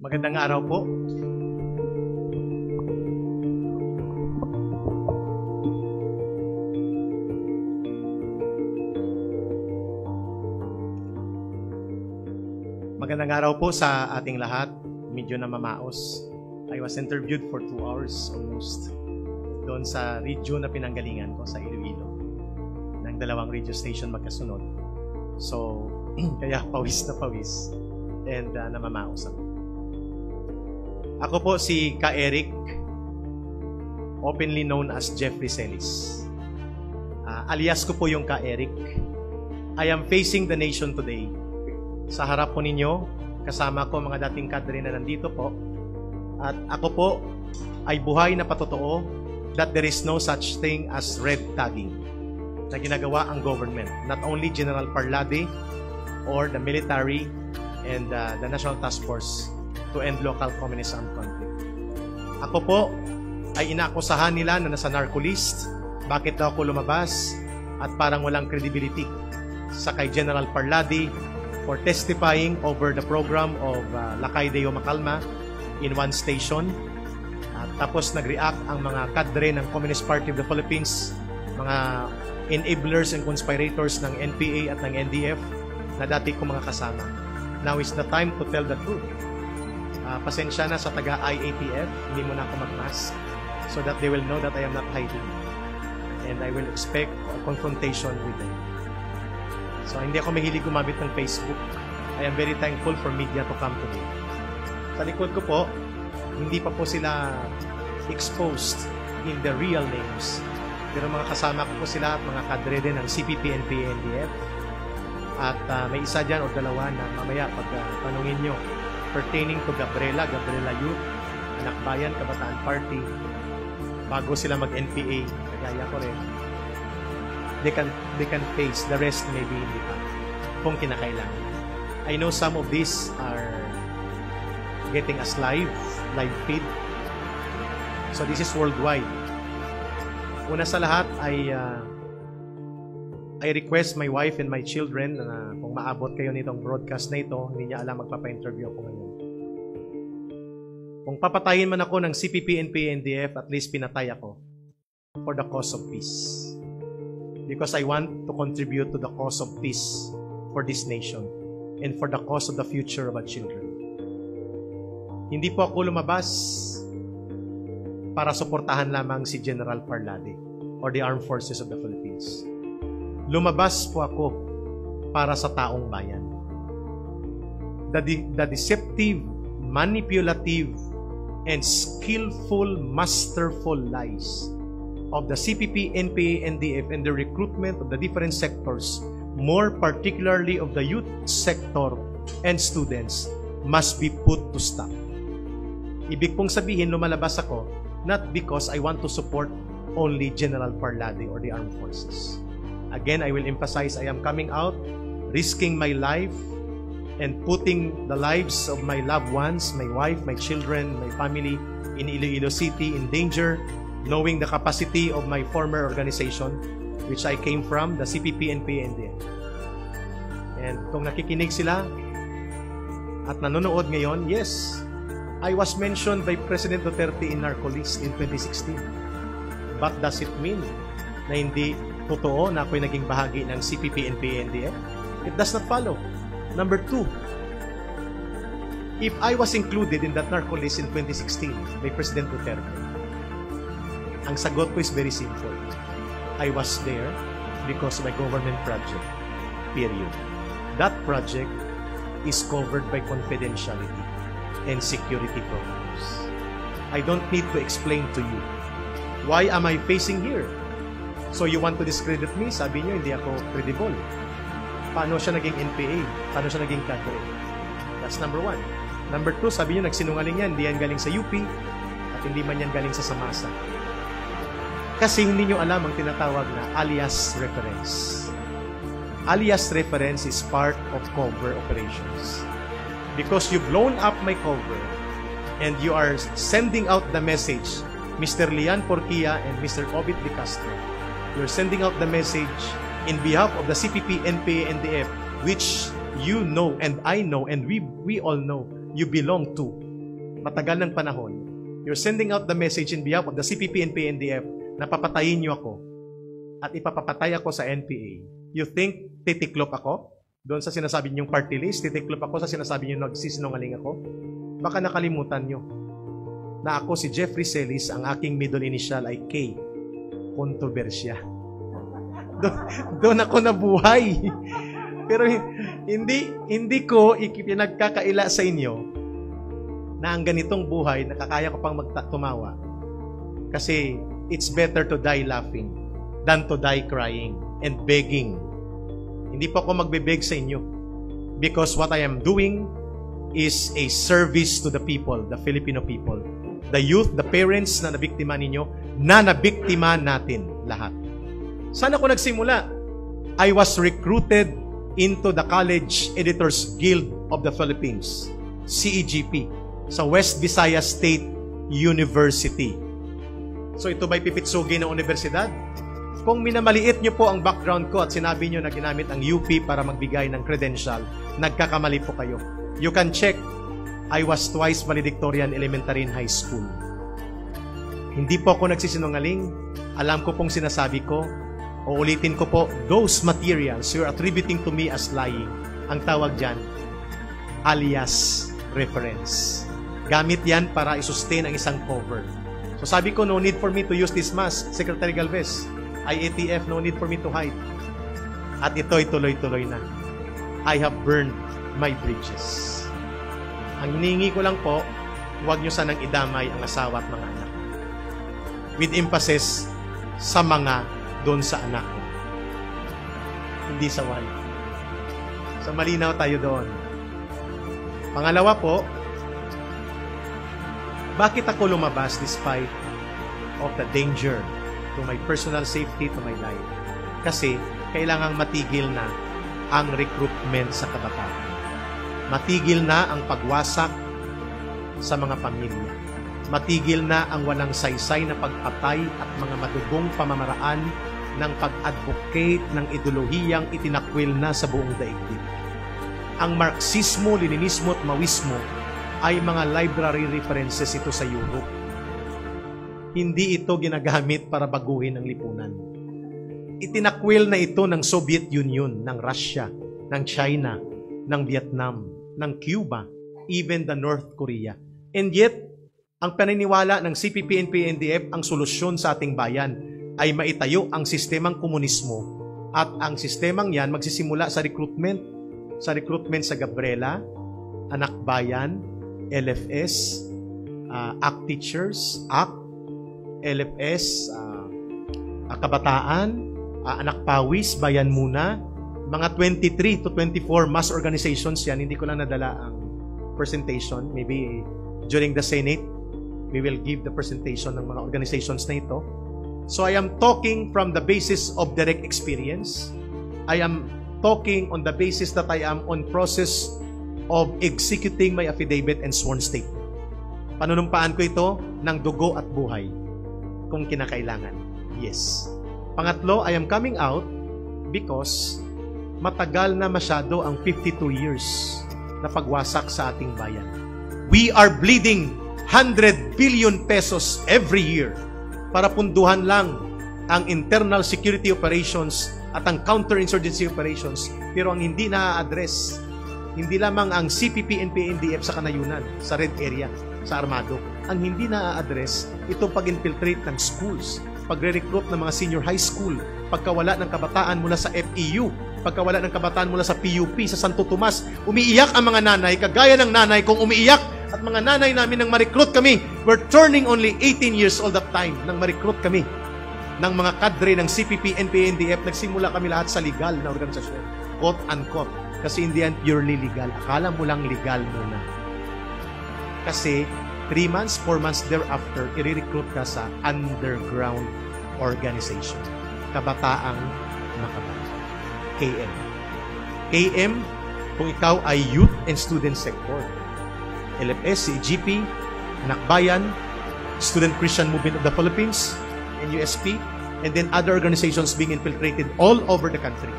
Magandang araw po. Magandang araw po sa ating lahat. Medyo na mamaos. I was interviewed for 2 hours almost doon sa radio na pinanggalingan ko sa Iloilo ng 2 radio station magkasunod. So, kaya pawis na pawis and namamaos ako. Ako po si Ka Eric, openly known as Jeffrey Celis. Alias ko po yung Ka Eric. I am facing the nation today. Sa harap po ninyo, kasama ko mga dating kadre na nandito po. At ako po ay buhay na patotoo that there is no such thing as red tagging na ginagawa ang government. Not only General Parlade or the military and the National Task Force to end local communist armed conflict. Ako po ay inaakusahan nila na nasa narco list. Bakit daw ako lumabas at parang walang credibility sa kay General Parlade for testifying over the program of Lakay Deo Macalma in one station. Tapos nag-react ang mga kadre ng Communist Party of the Philippines, mga enablers and conspirators ng NPA at ng NDF na dati ko mga kasama. Now is the time to tell the truth. Pasensya na sa taga-IATF, hindi mo na ako mag-mask so that they will know that I am not hiding. And I will expect a confrontation with them. So, hindi ako mahilig gumamit ng Facebook. I am very thankful for media to come today. Sa likod ko po, hindi pa po sila exposed in the real names. Pero mga kasama ko po sila at mga kadre din ng CPP, NPA, NDF. At may isa dyan o dalawa na mamaya pag tanungin nyo pertaining to Gabriela Youth, Anak Bayan, Kabataan Party, bago sila mag-NPA, kagaya ko rin, they can face, the rest maybe hindi pa, kung kinakailangan. I know some of these are getting us live feed. So this is worldwide. Una sa lahat ay I request my wife and my children na kung maabot kayo nitong broadcast na ito, hindi niya alam magpapa-interview ako ngayon. Kung papatayin man ako ng CPP, NPA, NDF, at least pinatay ako for the cause of peace. Because I want to contribute to the cause of peace for this nation and for the cause of the future of our children. Hindi po ako lumabas para suportahan lamang si General Parlade or the Armed Forces of the Philippines. Lumabas po ako para sa taong bayan. The deceptive, manipulative, and skillful, masterful lies of the CPP, NPA, NDF, and the recruitment of the different sectors, more particularly of the youth sector and students, must be put to stop. Ibig pong sabihin, lumalabas ako not because I want to support only General Parlade or the Armed Forces. Again, I will emphasize, I am coming out, risking my life, and putting the lives of my loved ones, my wife, my children, my family in Iloilo City in danger, knowing the capacity of my former organization, which I came from, the CPP, NPA, NDF. And kung nakikinig sila at nanonood ngayon, yes, I was mentioned by President Duterte in narco list in 2016. But does it mean na hindi totoo na ako'y naging bahagi ng CPP, NPA, NDF? It does not follow. Number 2, if I was included in that narco list in 2016 by President Duterte, ang sagot ko is very simple. I was there because of a government project. Period. That project is covered by confidentiality and security programs. I don't need to explain to you why am I facing here. So you want to discredit me? Sabi niyo, hindi ako credible. Paano siya naging NPA? Paano siya naging kadre? That's number 1. Number 2, sabi niyo, nagsinungaling yan, hindi yan galing sa UP, at hindi man yan galing sa Samasa. Kasi hindi niyo alam ang tinatawag na alias reference. Alias reference is part of cover operations. Because you've blown up my cover, and you are sending out the message, Mr. Lian Porquia and Mr. Obit De Castro, you're sending out the message in behalf of the CPP, NPA, NDF, which you know and I know and we all know you belong to matagal ng panahon, you're sending out the message in behalf of the CPP and PNDF na papatayin niyo ako at ipapapatay ako sa NPA. You think titiklop ako? Doon sa sinasabi niyong party list, titiklop ako sa sinasabi niyo nagsisinungaling ako? Baka nakalimutan niyo na ako si Jeffrey Celis, ang aking middle initial ay K. Kontrobersya. Doon ako nabuhay. Pero hindi ko pinagkakaila sa inyo na ang ganitong buhay, nakakaya ko pang tumawa. Kasi it's better to die laughing than to die crying and begging. Hindi po ako magbe-beg sa inyo. Because what I am doing is a service to the people, the Filipino people. The youth, the parents na nabiktima ninyo, na nabiktima natin lahat. Saan ako nagsimula? I was recruited into the College Editors Guild of the Philippines, CEGP, sa West Visayas State University. So ito ba'y pipitsugin ng universidad? Kung minamaliit nyo po ang background ko at sinabi nyo na ginamit ang UP para magbigay ng credential, nagkakamali po kayo. You can check. I was twice valedictorian elementary and high school. Hindi po ako nagsisinungaling. Alam ko pong sinasabi ko. Uulitin ko po, those materials you're attributing to me as lying, ang tawag dyan, alias reference. Gamit yan para isustain ang isang cover. So sabi ko, no need for me to use this mask, Secretary Galvez. IATF, no need for me to hide. At ito'y tuloy-tuloy na. I have burned my bridges. Ang hiningi ko lang po, huwag nyo sanang idamay ang asawa at mga anak. With emphasis sa mga doon sa anak ko. Hindi sa wife. So malinaw tayo doon. Pangalawa po, bakit ako lumabas despite of the danger to my personal safety, to my life? Kasi kailangang matigil na ang recruitment sa kabataan. Matigil na ang pagwasak sa mga pamilya. Matigil na ang walang saysay na pagpatay at mga madugong pamamaraan ng pag-advocate ng ideolohiyang itinakwil na sa buong daigdig. Ang Marxismo, Leninismo at Maoismo ay mga library references ito sa Europe. Hindi ito ginagamit para baguhin ang lipunan. Itinakwil na ito ng Soviet Union, ng Russia, ng China, ng Vietnam, ng Cuba, even the North Korea. And yet, ang paniniwala ng CPP and PNDF, ang solusyon sa ating bayan ay maitayo ang sistemang komunismo at ang sistemang yan magsisimula sa recruitment sa Gabriela, Anak Bayan, LFS, ACT Teachers, ACT, LFS, Kabataan, Anak Pawis, Bayan Muna, mga 23 to 24 mass organizations yan. Hindi ko lang nadala ang presentation. Maybe during the Senate, we will give the presentation ng mga organizations na ito. So I am talking from the basis of direct experience. I am talking on the basis that I am on process of executing my affidavit and sworn statement. Panunumpaan ko ito ng dugo at buhay kung kinakailangan. Yes. Pangatlo, I am coming out because matagal na masyado ang 52 years na pagwasak sa ating bayan. We are bleeding 100 billion pesos every year para punduhan lang ang internal security operations at ang counterinsurgency operations. Pero ang hindi na-address, hindi lamang ang CPP and PNDF sa kanayunan, sa red area, sa armado. Ang hindi na-address, itong pag-infiltrate ng schools, pagre-recruit ng mga senior high school, pagkawala ng kabataan mula sa FEU, pagkawala ng kabataan mula sa PUP, sa Santo Tomas. Umiiyak ang mga nanay, kagaya ng nanay kung umiiyak at mga nanay namin nang ma-recruit kami. We're turning only 18 years old that time nang ma-recruit kami ng mga kadre ng CPP and PNDF. Nagsimula kami lahat sa legal na organisasyon. Quote-unquote. Kasi hindi yan purely legal. Akala mo lang legal muna. Kasi 3 months, 4 months thereafter, i-recruit ka sa underground organization. Kabataang Makabata. KM. KM, kung ikaw ay youth and student sector. LFS, CGP, Anak Bayan, Student Christian Movement of the Philippines, NUSP, and then other organizations being infiltrated all over the country.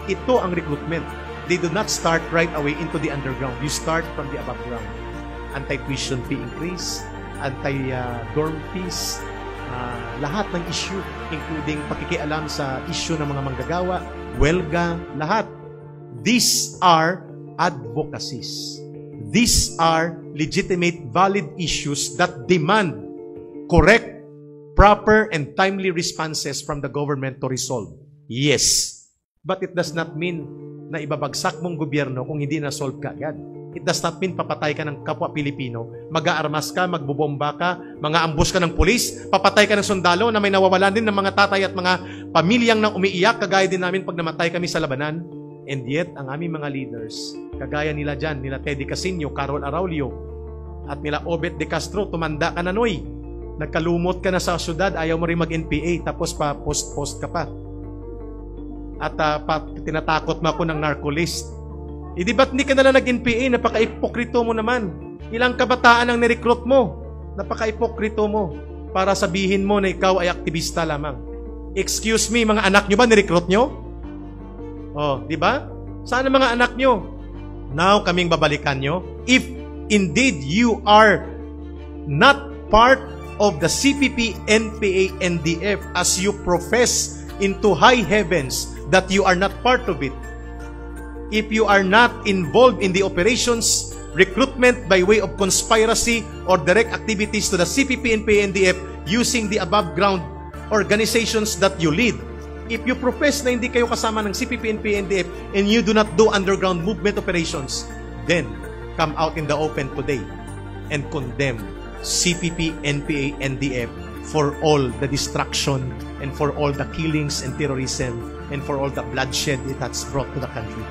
Ito ang recruitment. They do not start right away into the underground. You start from the above ground. anti-tuition fee increase, anti-dorm fees, lahat ng issue, including pakikialam sa issue ng mga manggagawa, welga, lahat. These are advocacies. These are legitimate, valid issues that demand correct, proper, and timely responses from the government to resolve. Yes. But it does not mean na ibabagsak mong gobyerno kung hindi na-solve ka agad. It does not mean papatay ka ng kapwa Pilipino, mag-aarmas ka, magbubomba ka, mga ambush ka ng pulis, papatay ka ng sundalo na may nawawalan din ng mga tatay at mga pamilyang nang umiiyak, kagaya din namin pag namatay kami sa labanan. And yet, ang aming mga leaders, kagaya nila dyan, nila Teddy Casino, Carol Araulio, at nila Obet de Castro, tumanda ka na, Noy. Nagkalumot ka na sa syudad, ayaw mo rin mag-NPA, tapos pa post-post ka pa. At tinatakot mo ako ng narco-list. Di ba't hindi ka nalang nag-NPA? Napaka-ipokrito mo naman. Ilang kabataan ang nirecruit mo? Napaka-ipokrito mo para sabihin mo na ikaw ay aktivista lamang. Excuse me, mga anak nyo ba nirecruit nyo? Oh, di ba? Saan ang mga anak nyo? Now, kaming babalikan nyo. If indeed you are not part of the CPP, NPA, NDF as you profess into high heavens that you are not part of it, if you are not involved in the operations, recruitment by way of conspiracy or direct activities to the CPP, NPA, NDF using the above ground organizations that you lead, if you profess na hindi kayo kasama ng CPP, NPA, NDF and you do not do underground movement operations, then come out in the open today and condemn CPP, NPA, NDF for all the destruction and for all the killings and terrorism and for all the bloodshed it has brought to the country.